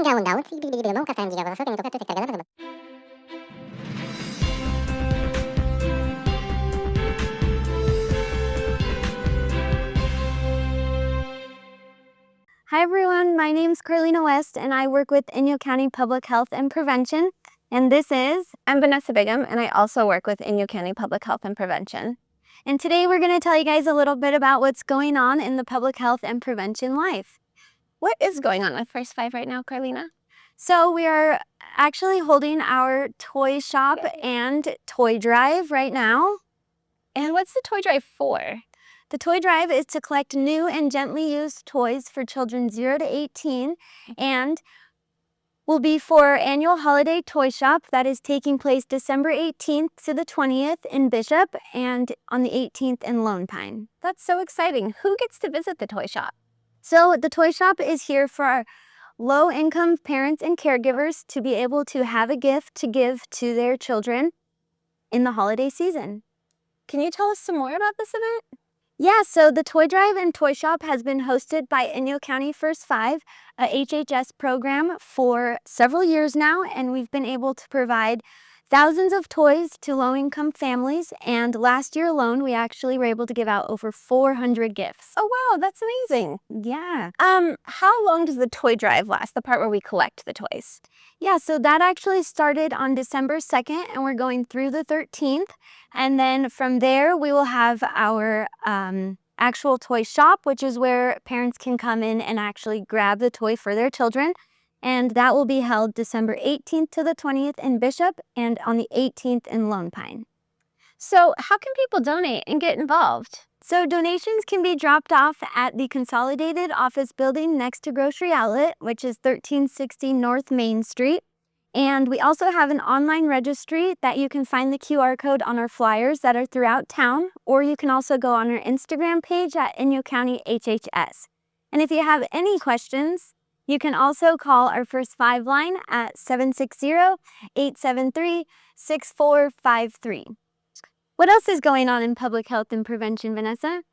Ating countdown, mo kasama dia para sa tingin ko ka tagalan. Hi everyone, my name's Carlina West and I work with Inyo County Public Health and Prevention. And this is... I'm Vanessa Bigham and I also work with Inyo County Public Health and Prevention. And today we're going to tell you guys a little bit about what's going on in the public health and prevention life. What is going on with First Five right now, Carlina? So we are actually holding our toy shop and toy drive right now. And what's the toy drive for? The toy drive is to collect new and gently used toys for children 0 to 18 and will be for our annual holiday toy shop that is taking place December 18th to the 20th in Bishop and on the 18th in Lone Pine. That's so exciting. Who gets to visit the toy shop? So the toy shop is here for our low-income parents and caregivers to be able to have a gift to give to their children in the holiday season. Can you tell us some more about this event? Yeah, so the Toy Drive and Toy Shop has been hosted by Inyo County First Five, a HHS program, for several years now, and we've been able to provide thousands of toys to low-income families, and last year alone, we actually were able to give out over 400 gifts. Oh wow, that's amazing. Yeah. How long does the toy drive last, the part where we collect the toys? Yeah, so that actually started on December 2nd, and we're going through the 13th, and then from there, we will have our actual toy shop, which is where parents can come in and actually grab the toy for their children. And that will be held December 18th to the 20th in Bishop and on the 18th in Lone Pine. So how can people donate and get involved? So donations can be dropped off at the Consolidated Office Building next to Grocery Outlet, which is 1360 North Main Street. And we also have an online registry that you can find the QR code on our flyers that are throughout town, or you can also go on our Instagram page at Inyo County HHS. And if you have any questions, you can also call our First Five line at 760-873-6453. What else is going on in public health and prevention, Vanessa?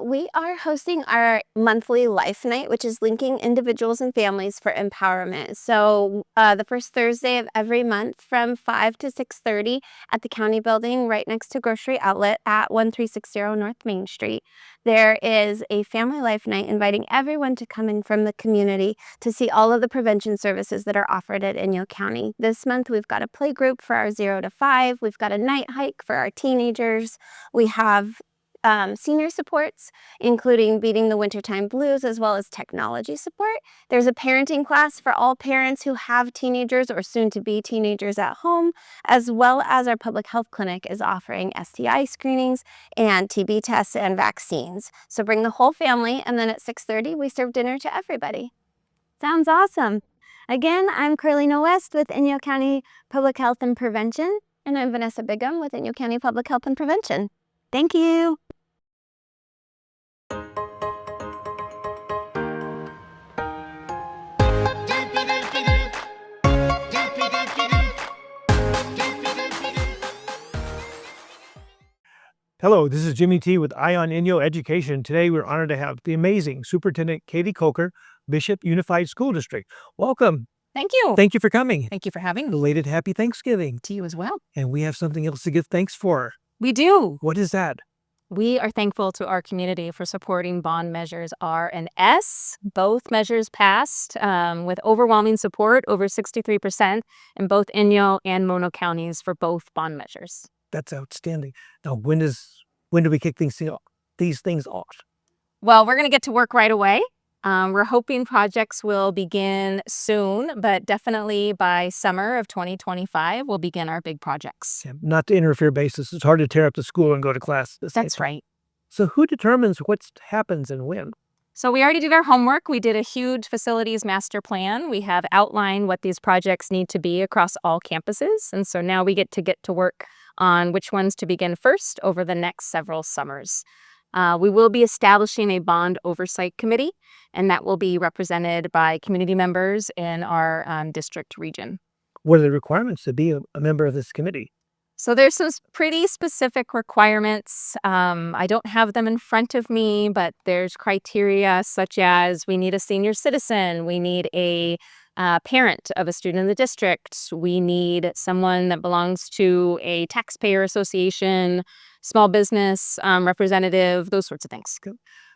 We are hosting our monthly Life Night, which is linking individuals and families for empowerment. So the first Thursday of every month from 5 to 6:30 at the county building right next to Grocery Outlet at 1360 North Main Street. There is a family life night inviting everyone to come in from the community to see all of the prevention services that are offered at Inyo County. This month, we've got a play group for our 0 to 5. We've got a night hike for our teenagers. We have senior supports, including beating the wintertime blues, as well as technology support. There's a parenting class for all parents who have teenagers or soon-to-be teenagers at home, as well as our public health clinic is offering STI screenings and TB tests and vaccines. So bring the whole family, and then at 6:30, we serve dinner to everybody. Sounds awesome. Again, I'm Carlina West with Inyo County Public Health and Prevention. And I'm Vanessa Bigham with Inyo County Public Health and Prevention. Thank you. Hello, this is Jimmy T with Eye on Inyo Education. Today we're honored to have the amazing Superintendent Katie Kolker, Bishop Unified School District. Welcome. Thank you. Thank you for coming. Thank you for having me. Belated Happy Thanksgiving. To you as well. And we have something else to give thanks for. We do. What is that? We are thankful to our community for supporting bond measures R and S. Both measures passed with overwhelming support, over 63%, in both Inyo and Mono counties for both bond measures. That's outstanding. Now, when do we kick these things off? Well, we're going to get to work right away. We're hoping projects will begin soon, but definitely by summer of 2025, we'll begin our big projects. Yeah, not to interfere basis. It's hard to tear up the school and go to class. That's right. So who determines what happens and when? So we already did our homework. We did a huge facilities master plan. We have outlined what these projects need to be across all campuses. And so now we get to work on which ones to begin first over the next several summers. We will be establishing a bond oversight committee, and that will be represented by community members in our district region. What are the requirements to be a member of this committee? So there's some pretty specific requirements. I don't have them in front of me, but there's criteria such as we need a senior citizen, we need a a parent of a student in the district. We need someone that belongs to a taxpayer association, small business representative, those sorts of things.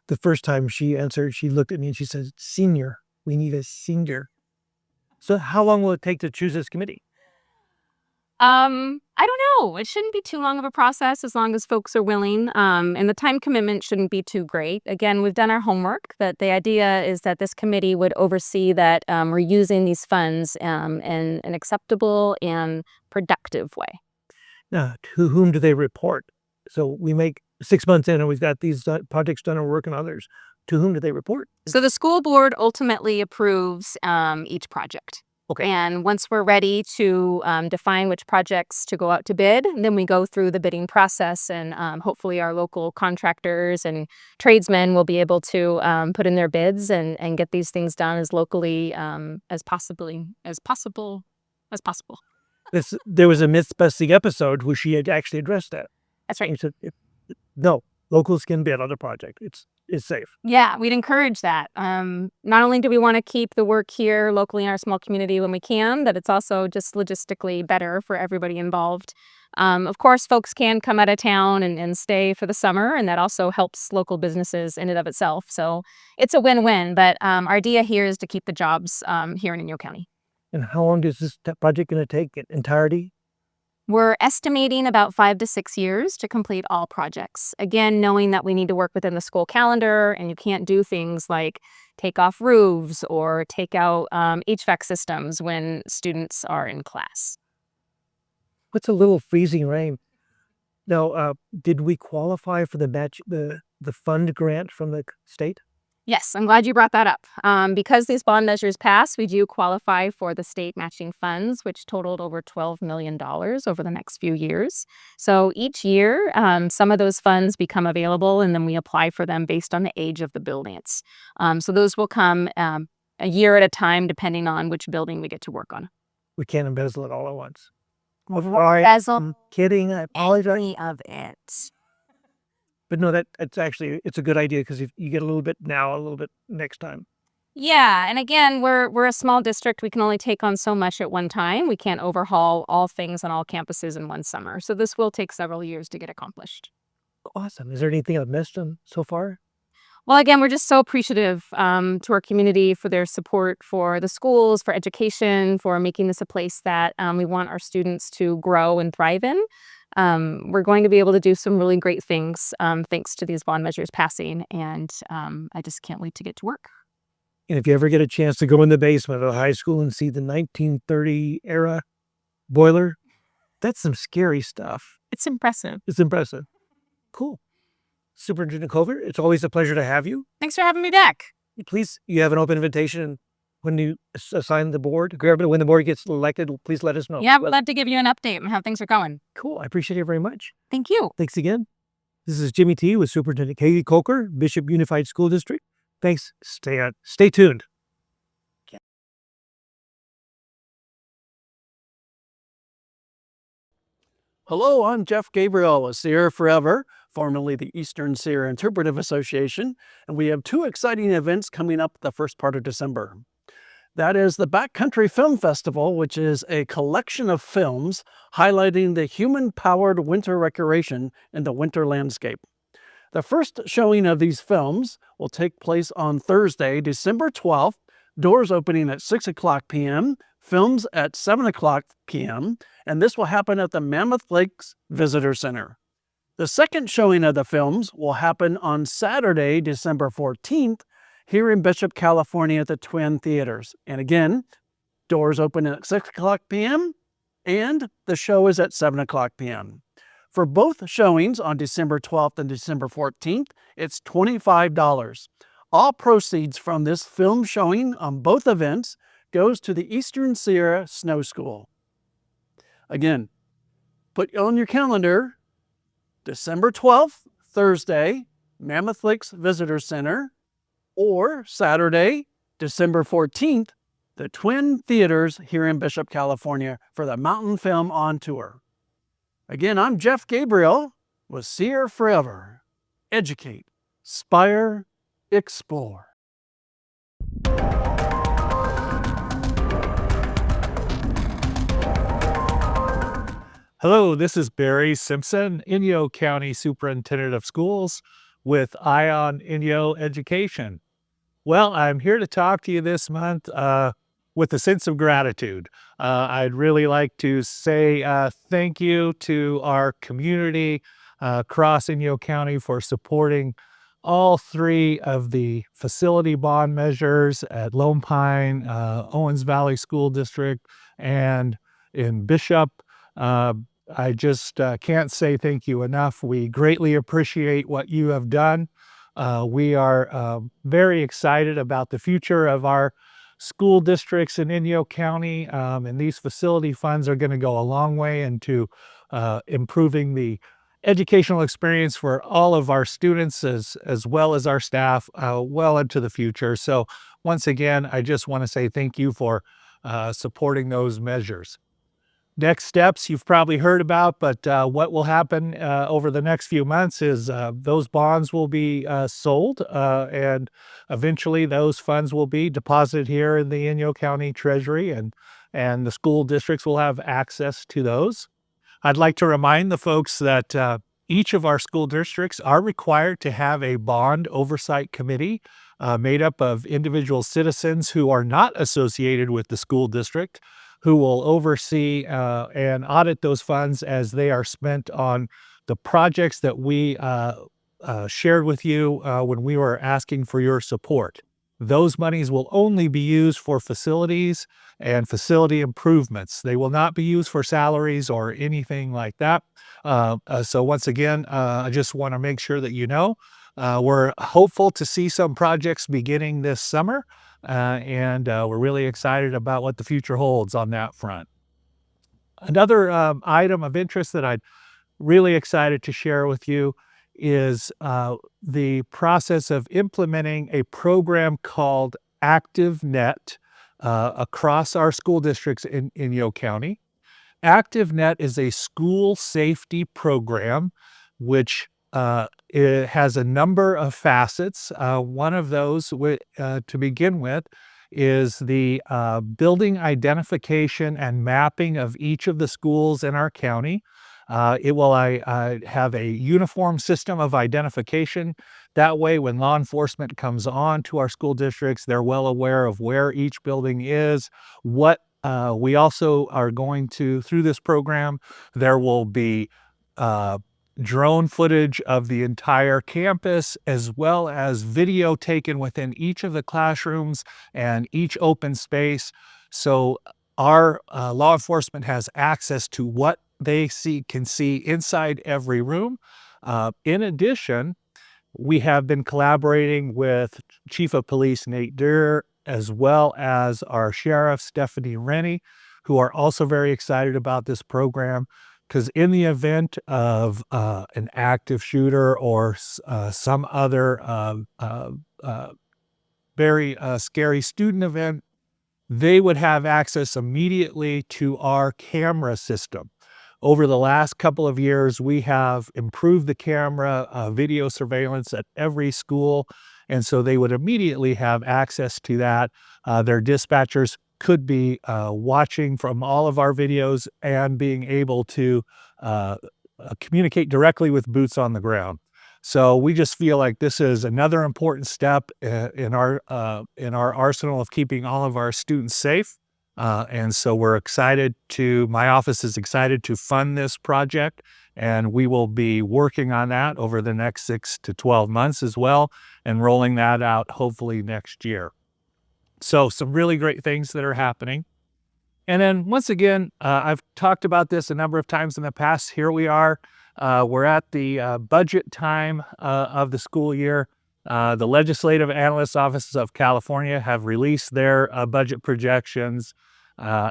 The first time she answered, she looked at me and she said, "Senior, we need a senior." So how long will it take to choose this committee? I don't know. It shouldn't be too long of a process as long as folks are willing. And the time commitment shouldn't be too great. Again, we've done our homework, but the idea is that this committee would oversee that we're using these funds in an acceptable and productive way. Now, to whom do they report? So we make 6 months in and we've got these projects done and we're working on others. To whom do they report? So the school board ultimately approves each project. Okay. And once we're ready to define which projects to go out to bid, then we go through the bidding process, and hopefully our local contractors and tradesmen will be able to put in their bids and get these things done as locally as possible. There was a myth-busting episode where she had actually addressed that. That's right. She said, no, locals can bid on the project. It's safe. Yeah, we'd encourage that. Not only do we want to keep the work here locally in our small community when we can, but it's also just logistically better for everybody involved. Of course, folks can come out of town and stay for the summer, and that also helps local businesses in and of itself. So it's a win-win, but our idea here is to keep the jobs here in Inyo County. And how long is this project going to take in entirety? We're estimating about 5 to 6 years to complete all projects. Again, knowing that we need to work within the school calendar, and you can't do things like take off roofs or take out HVAC systems when students are in class. What's a little freezing rain? Now, did we qualify for the fund grant from the state? Yes, I'm glad you brought that up. Because these bond measures passed, we do qualify for the state matching funds, which totaled over $12 million over the next few years. So each year, some of those funds become available, and then we apply for them based on the age of the buildings. So those will come a year at a time, depending on which building we get to work on. We can't embezzle it all at once. Embezzle I'm kidding. I apologize. any of it. But no, it's a good idea because if you get a little bit now, a little bit next time. Yeah, and again, we're a small district. We can only take on so much at one time. We can't overhaul all things on all campuses in one summer. So this will take several years to get accomplished. Awesome. Is there anything I've missed so far? Well, again, we're just so appreciative to our community for their support for the schools, for education, for making this a place that we want our students to grow and thrive in. We're going to be able to do some really great things thanks to these bond measures passing, and I just can't wait to get to work. And if you ever get a chance to go in the basement of the high school and see the 1930 era boiler, that's some scary stuff. It's impressive. It's impressive. Cool. Superintendent Kolker, it's always a pleasure to have you. Thanks for having me back. Please, you have an open invitation. When you assign the board, when the board gets elected, please let us know. Yeah, we'd love to give you an update on how things are going. Cool. I appreciate it very much. Thank you. Thanks again. This is Jimmy T with Superintendent Katie Kolker, Bishop Unified School District. Thanks. Stay tuned. Hello, I'm Jeff Gabriel with Sierra Forever, formerly the Eastern Sierra Interpretive Association, and we have 2 exciting events coming up the first part of December. That is the Backcountry Film Festival, which is a collection of films highlighting the human-powered winter recreation in the winter landscape. The first showing of these films will take place on Thursday, December 12th, doors opening at 6 o'clock p.m., films at 7 o'clock p.m., and this will happen at the Mammoth Lakes Visitor Center. The second showing of the films will happen on Saturday, December 14th, here in Bishop, California at the Twin Theaters. And again, doors open at 6 o'clock p.m. and the show is at 7 o'clock p.m. For both showings on December 12th and December 14th, it's $25. All proceeds from this film showing on both events goes to the Eastern Sierra Snow School. Again, put on your calendar, December 12th, Thursday, Mammoth Lakes Visitor Center, or Saturday, December 14th, the Twin Theaters here in Bishop, California for the Mountain Film on Tour. Again, I'm Jeff Gabriel with Sierra Forever. Educate, Inspire, Explore. Hello, this is Barry Simpson, Inyo County Superintendent of Schools with Ion Inyo Education. Well, I'm here to talk to you this month with a sense of gratitude. I'd really like to say thank you to our community across Inyo County for supporting all three of the facility bond measures at Lone Pine, Owens Valley School District, and in Bishop. Uh, I just can't say thank you enough. We greatly appreciate what you have done. We are very excited about the future of our school districts in Inyo County, and these facility funds are going to go a long way into improving the educational experience for all of our students as well as our staff well into the future. So once again, I just want to say thank you for supporting those measures. Next steps you've probably heard about, but what will happen over the next few months is those bonds will be sold, and eventually those funds will be deposited here in the Inyo County Treasury, and the school districts will have access to those. I'd like to remind the folks that each of our school districts are required to have a bond oversight committee made up of individual citizens who are not associated with the school district, who will oversee and audit those funds as they are spent on the projects that we shared with you when we were asking for your support. Those monies will only be used for facilities and facility improvements. They will not be used for salaries or anything like that. So once again, I just want to make sure that you know, we're hopeful to see some projects beginning this summer. And we're really excited about what the future holds on that front. Another item of interest that I'm really excited to share with you is the process of implementing a program called ActiveNet across our school districts in Inyo County. ActiveNet is a school safety program which it has a number of facets. One of those, to begin with, is the building identification and mapping of each of the schools in our county. It will have a uniform system of identification. That way, when law enforcement comes on to our school districts, they're well aware of where each building is. What we also are going to, through this program, there will be drone footage of the entire campus, as well as video taken within each of the classrooms and each open space. So our law enforcement has access to what they can see inside every room. In addition, we have been collaborating with Chief of Police Nate Durer, as well as our Sheriff Stephanie Rennie, who are also very excited about this program. Because in the event of an active shooter or some other very scary student event, they would have access immediately to our camera system. Over the last couple of years, we have improved the camera video surveillance at every school, and so they would immediately have access to that. Their dispatchers could be watching from all of our videos and being able to communicate directly with boots on the ground. So we just feel like this is another important step in our arsenal of keeping all of our students safe. And so we're excited my office is excited to fund this project, and we will be working on that over the next 6 to 12 months as well, and rolling that out hopefully next year. So some really great things that are happening. And then once again, I've talked about this a number of times in the past. Here we are. We're at the budget time of the school year. The Legislative Analyst Offices of California have released their budget projections.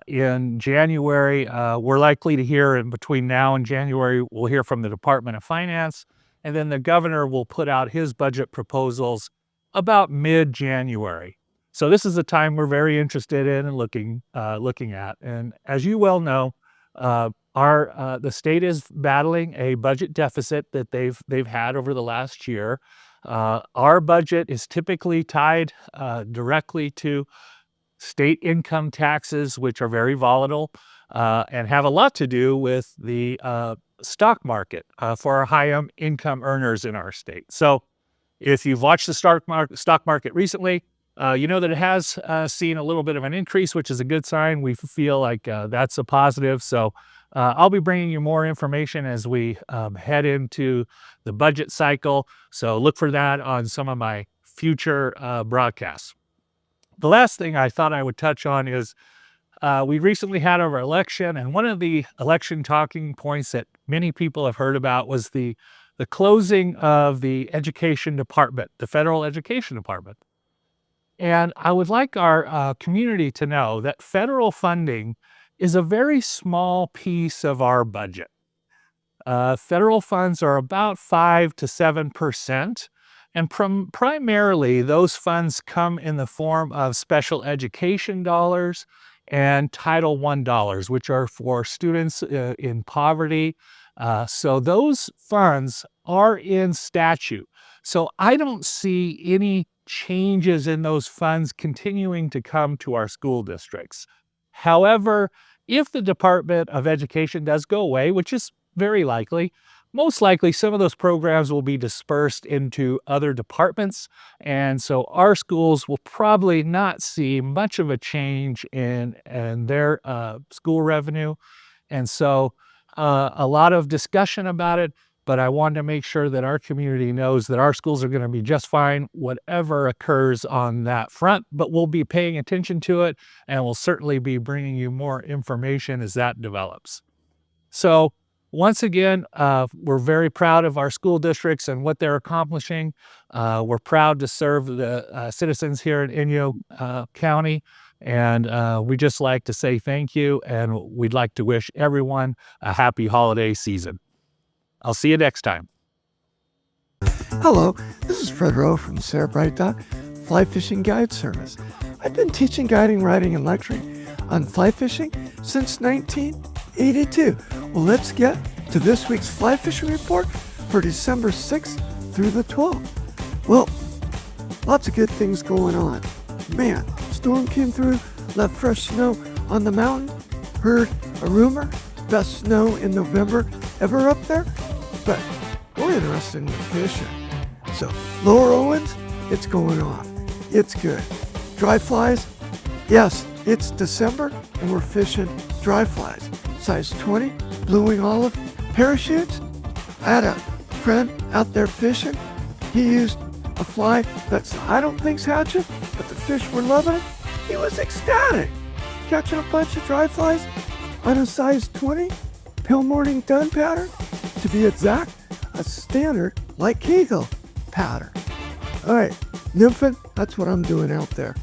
In January, we're likely to hear, in between now and January, we'll hear from the Department of Finance, and then the governor will put out his budget proposals about mid-January. So this is a time we're very interested in and looking at. And as you well know, the state is battling a budget deficit that they've had over the last year. Our budget is typically tied directly to state income taxes, which are very volatile and have a lot to do with the stock market for our high income earners in our state. So if you've watched the stock market recently, you know that it has seen a little bit of an increase, which is a good sign. We feel like that's a positive. So I'll be bringing you more information as we head into the budget cycle. So look for that on some of my future broadcasts. The last thing I thought I would touch on is we recently had our election, and one of the election talking points that many people have heard about was the closing of the education department, the federal education department. And I would like our community to know that federal funding is a very small piece of our budget. Federal funds are about 5 to 7%, and primarily those funds come in the form of special education dollars and Title I dollars, which are for students in poverty. So those funds are in statute. So I don't see any changes in those funds continuing to come to our school districts. However, if the Department of Education does go away, which is very likely, most likely some of those programs will be dispersed into other departments. And so our schools will probably not see much of a change in their school revenue. And so a lot of discussion about it, but I wanted to make sure that our community knows that our schools are going to be just fine, whatever occurs on that front, but we'll be paying attention to it, and we'll certainly be bringing you more information as that develops. So once again, we're very proud of our school districts and what they're accomplishing. We're proud to serve the citizens here in Inyo County, and we just like to say thank you, and we'd like to wish everyone a happy holiday season. I'll see you next time. Hello, this is Fred Rowe from Sarah Bright Dog Fly Fishing Guide Service. I've been teaching, guiding, writing, and lecturing on fly fishing since 1982. Well, let's get to this week's fly fishing report for December 6th through the 12th. Well, lots of good things going on. Man, storm came through, left fresh snow on the mountain. Heard a rumor, best snow in November ever up there. But we're interested in the fishing. So, Lower Owens, it's going on. It's good. Dry flies, yes, it's December and we're fishing dry flies. Size 20, blue wing olive parachutes. I had a friend out there fishing. He used a fly that's I don't think's hatching, but the fish were loving it. He was ecstatic. Catching a bunch of dry flies on a size 20 pill morning dun pattern. To be exact, a standard like Cahill pattern. All right, nymphing, that's what I'm doing out there.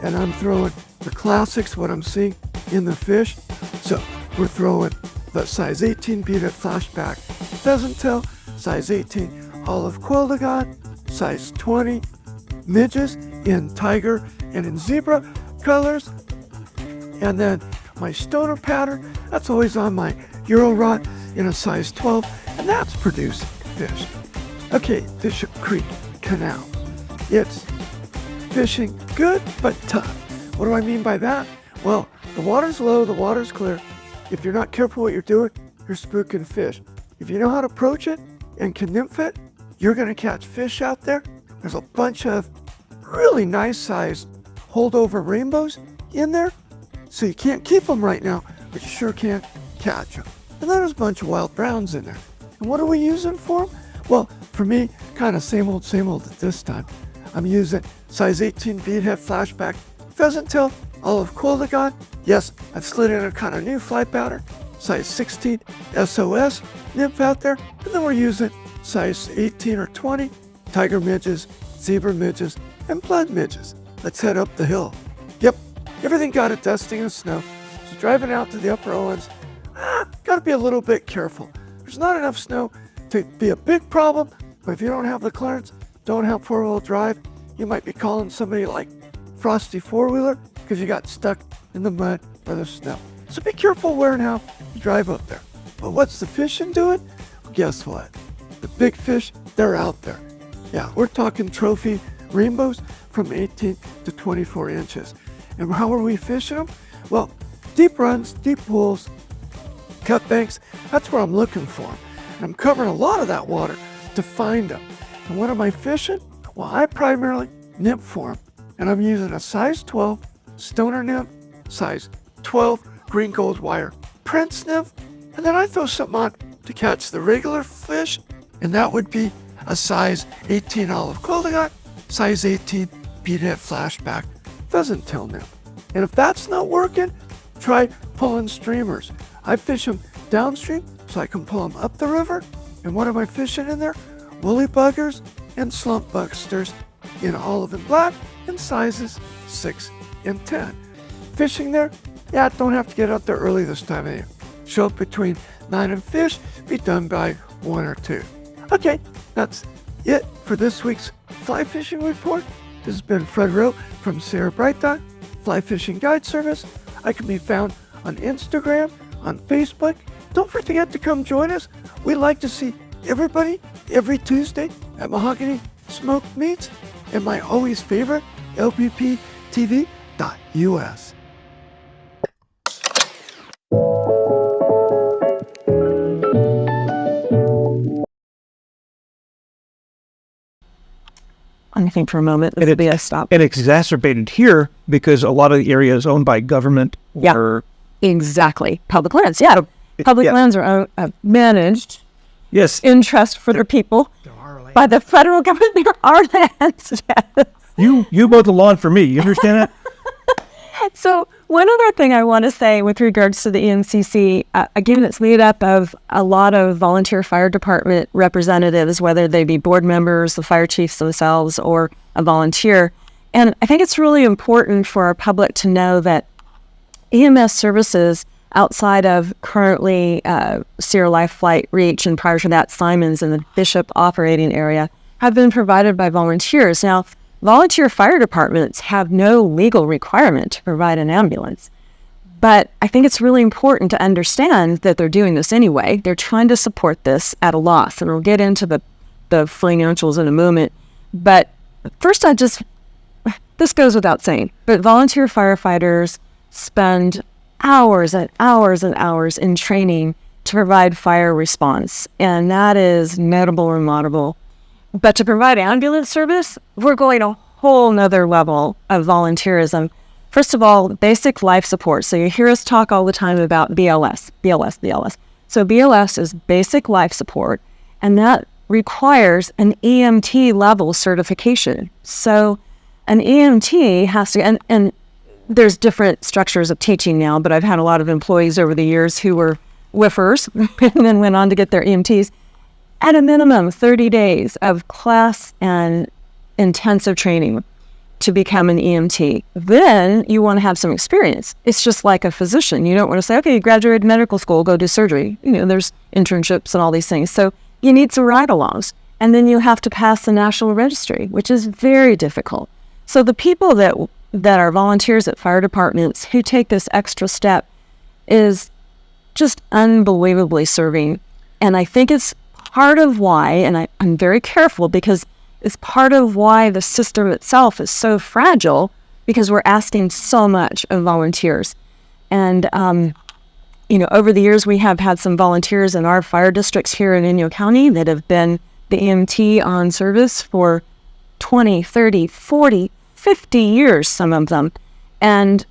And I'm throwing the classics, what I'm seeing in the fish. So we're throwing the size 18 beaded flashback pheasant tail, size 18 olive quail de god, size 20 midges in tiger and in zebra colors. And then my stoner pattern, that's always on my Euro rod in a size 12, and that's producing fish. Okay, Bishop Creek Canal. It's fishing good, but tough. What do I mean by that? Well, the water's low, the water's clear. If you're not careful what you're doing, you're spooking fish. If you know how to approach it and can nymph it, you're gonna catch fish out there. There's a bunch of really nice sized holdover rainbows in there. So you can't keep them right now, but you sure can catch them. And then there's a bunch of wild browns in there. And what are we using for them? Well, for me, kind of same old at this time. I'm using size 18 beadhead flashback pheasant tail, olive quail de god. Yes, I've slid in a kind of new fly pattern, size 16 SOS nymph out there. And then we're using size 18 or 20 tiger midges, zebra midges, and blood midges. Let's head up the hill. Yep, everything got a dusting of snow. So driving out to the Upper Owens, gotta be a little bit careful. There's not enough snow to be a big problem, but if you don't have the clearance, don't have four-wheel drive, you might be calling somebody like Frosty four-wheeler because you got stuck in the mud or the snow. So be careful where and how you drive up there. But what's the fishing doing? Well, guess what? The big fish, they're out there. Yeah, we're talking trophy rainbows from 18 to 24 inches. And how are we fishing them? Well, deep runs, deep pools, cut banks, that's where I'm looking for them. And I'm covering a lot of that water to find them. And what am I fishing? Well, I primarily nymph for them. And I'm using a size 12 stoner nymph, size 12 green gold wire prince nymph. And then I throw something on to catch the regular fish. And that would be a size 18 olive goldeneye, size 18 beadhead flashback pheasant tail nymph. And if that's not working, try pulling streamers. I fish them downstream so I can pull them up the river. And what am I fishing in there? Woolly buggers and slump bugsters in olive and black in sizes 6 and 10. Fishing there? Yeah, don't have to get out there early this time of year. Show up between 9 and fish, be done by 1 or 2. Okay, that's it for this week's fly fishing report. This has been Fred Rowe from Sarah Bright Dot Fly Fishing Guide Service. I can be found on Instagram, on Facebook. Don't forget to come join us. We like to see everybody every Tuesday at Mahogany Smoked Meats and my always favorite lpptv.us. I think for a moment, this would be a stop. And it's exacerbated here because a lot of the area is owned by government or... Exactly. Public lands, yeah. Public lands are managed in trust for their people by the federal government. There are lands. You mowed the lawn for me. You understand that? So one other thing I want to say with regards to the EMCC, again, it's made up of a lot of volunteer fire department representatives, whether they be board members, the fire chiefs themselves, or a volunteer. And I think it's really important for our public to know that EMS services outside of currently Sierra Life Flight Reach and prior to that Simons and the Bishop operating area have been provided by volunteers. Now, volunteer fire departments have no legal requirement to provide an ambulance, but I think it's really important to understand that they're doing this anyway. They're trying to support this at a loss, and we'll get into the financials in a moment. But first, this goes without saying, but volunteer firefighters spend hours and hours and hours in training to provide fire response, and that is notable and laudable. But to provide ambulance service, we're going a whole nother level of volunteerism. First of all, basic life support. So you hear us talk all the time about BLS. So BLS is basic life support, and that requires an EMT level certification. So an EMT has to, and there's different structures of teaching now, but I've had a lot of employees over the years who were whiffers and then went on to get their EMTs. At a minimum, 30 days of class and intensive training to become an EMT. Then you want to have some experience. It's just like a physician. You don't want to say, okay, you graduated medical school, go do surgery. There's internships and all these things. So you need some ride-alongs. And then you have to pass the national registry, which is very difficult. So the people that are volunteers at fire departments who take this extra step is just unbelievably serving. And I think it's part of why, and I'm very careful because it's part of why the system itself is so fragile, because we're asking so much of volunteers. And, over the years, we have had some volunteers in our fire districts here in Inyo County that have been the EMT on service for 20, 30, 40, 50 years, some of them. And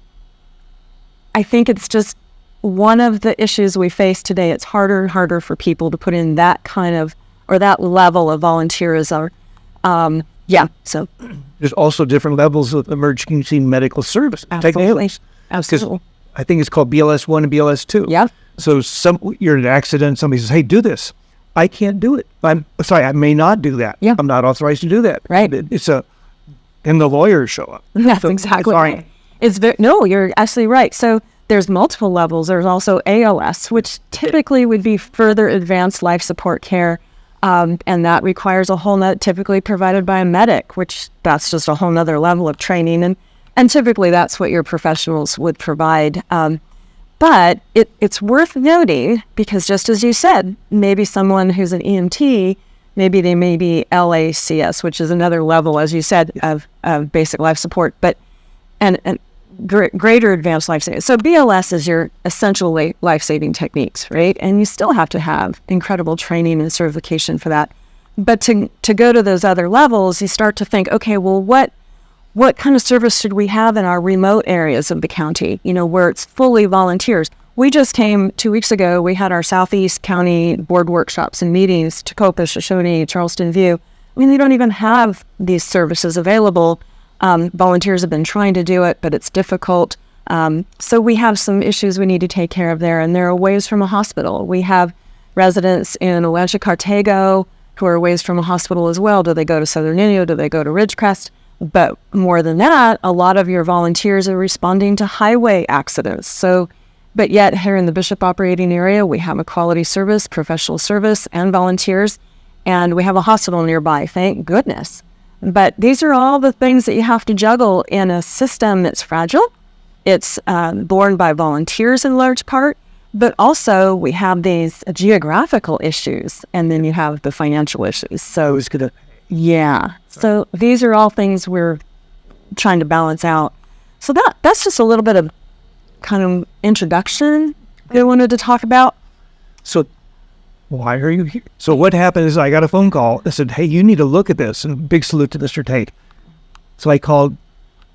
I think it's just one of the issues we face today. It's harder and harder for people to put in that kind of, or that level of volunteerism. So there's also different levels of emergency medical service. Absolutely. I think it's called BLS 1 and BLS 2. Yeah. So you're in an accident, somebody says, hey, do this. I can't do it. I'm sorry, I may not do that. Yeah. I'm not authorized to do that. Right. And the lawyers show up. That's exactly right. No, you're absolutely right. So there's multiple levels. There's also ALS, which typically would be further advanced life support care. And that requires a whole nother, typically provided by a medic, which that's just a whole nother level of training. And typically that's what your professionals would provide. But it's worth noting, because just as you said, maybe someone who's an EMT, maybe they may be LACS, which is another level, as you said, of basic life support. But and greater advanced life-saving. So BLS is your essential life-saving techniques, right? And you still have to have incredible training and certification for that. But to go to those other levels, you start to think, okay, well, what kind of service should we have in our remote areas of the county, where it's fully volunteers? We just came 2 weeks ago. We had our Southeast County board workshops and meetings, Tacoma, Shoshone, Charleston View. I mean, they don't even have these services available. Volunteers have been trying to do it, but it's difficult. So we have some issues we need to take care of there, and they're away from a hospital. We have residents in Olancha, Cartago, who are away from a hospital as well. Do they go to Southern Inyo? Do they go to Ridgecrest? But more than that, a lot of your volunteers are responding to highway accidents. But yet here in the Bishop operating area, we have a quality service, professional service, and volunteers, and we have a hospital nearby, thank goodness. But these are all the things that you have to juggle in a system that's fragile. It's borne by volunteers in large part, but also we have these geographical issues, and then you have the financial issues. So it's gonna. Yeah. So these are all things we're trying to balance out. So that's just a little bit of kind of introduction that I wanted to talk about. So why are you here? So what happened is I got a phone call that said, hey, you need to look at this. And big salute to Mr. Tate. So I called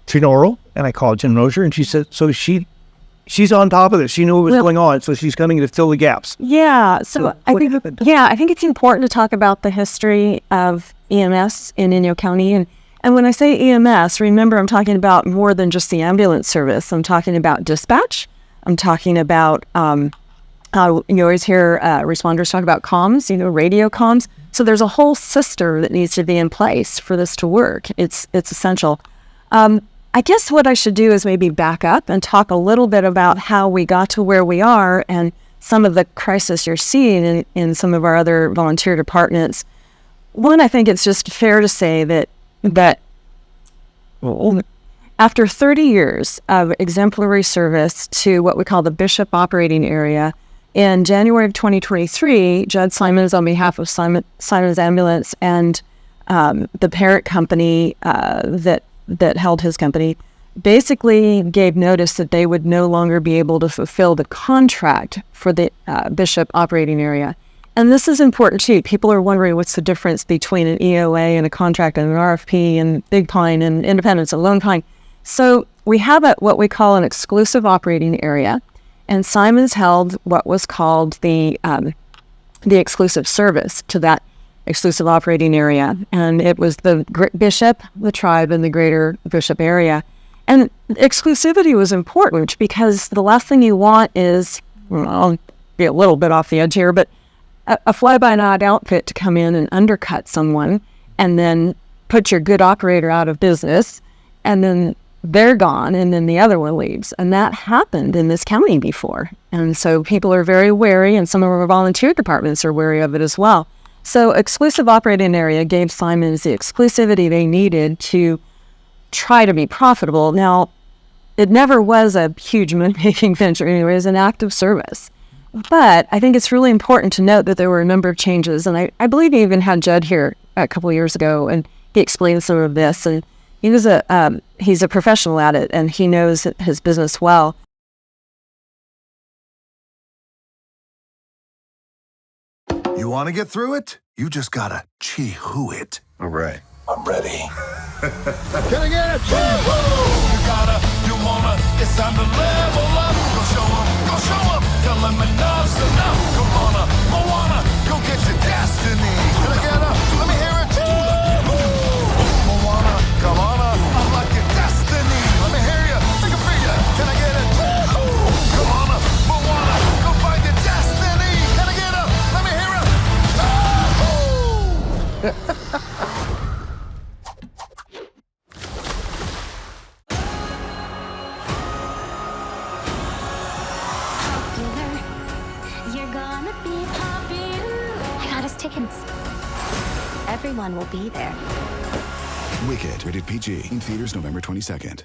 Trina Oral and I called Jen Rozier, and she said, so she's on top of this. She knew what was going on. So she's coming to fill the gaps. Yeah. So I think it's important to talk about the history of EMS in Inyo County. And when I say EMS, remember, I'm talking about more than just the ambulance service. I'm talking about dispatch. I'm talking about, you always hear responders talk about comms, radio comms. So there's a whole system that needs to be in place for this to work. It's essential. I guess what I should do is maybe back up and talk a little bit about how we got to where we are and some of the crisis you're seeing in some of our other volunteer departments. One, I think it's just fair to say that after 30 years of exemplary service to what we call the Bishop operating area, in January of 2023, Judd Simons, on behalf of Simons Ambulance and the parent company that held his company, basically gave notice that they would no longer be able to fulfill the contract for the Bishop operating area. And this is important too. People are wondering what's the difference between an EOA and a contract and an RFP and Big Pine and Independence and Lone Pine. So we have what we call an exclusive operating area, and Simons held what was called the exclusive service to that exclusive operating area. And it was the Bishop, the tribe, and the greater Bishop area. And exclusivity was important because the last thing you want is, I'll be a little bit off the edge here, but a fly-by-night outfit to come in and undercut someone and then put your good operator out of business, and then they're gone and then the other one leaves. And that happened in this county before. And so people are very wary, and some of our volunteer departments are wary of it as well. So exclusive operating area gave Simons the exclusivity they needed to try to be profitable. Now, it never was a huge money-making venture anyway. It was an act of service. But I think it's really important to note that there were a number of changes. And I believe he even had Judd here a couple of years ago, and he explained some of this. And he was he's a professional at it, and he knows his business well. You want to get through it? You just gotta chee-hoo it. All right. I'm ready. Can I get a chee-hoo? You gotta, you wanna, it's time to level up. Go show 'em, go show 'em. Tell 'em enough's enough. Come on, Moana, go get your destiny. Can I get a, let me hear it. Chee-hoo! Moana, come on, unlock your destiny. Let me hear you, take it for you. Can I get a chee-hoo? Come on, Moana, go find your destiny. Can I get a, let me hear it. Tickets. Everyone will be there. Wicked, rated PG, in theaters November 22nd.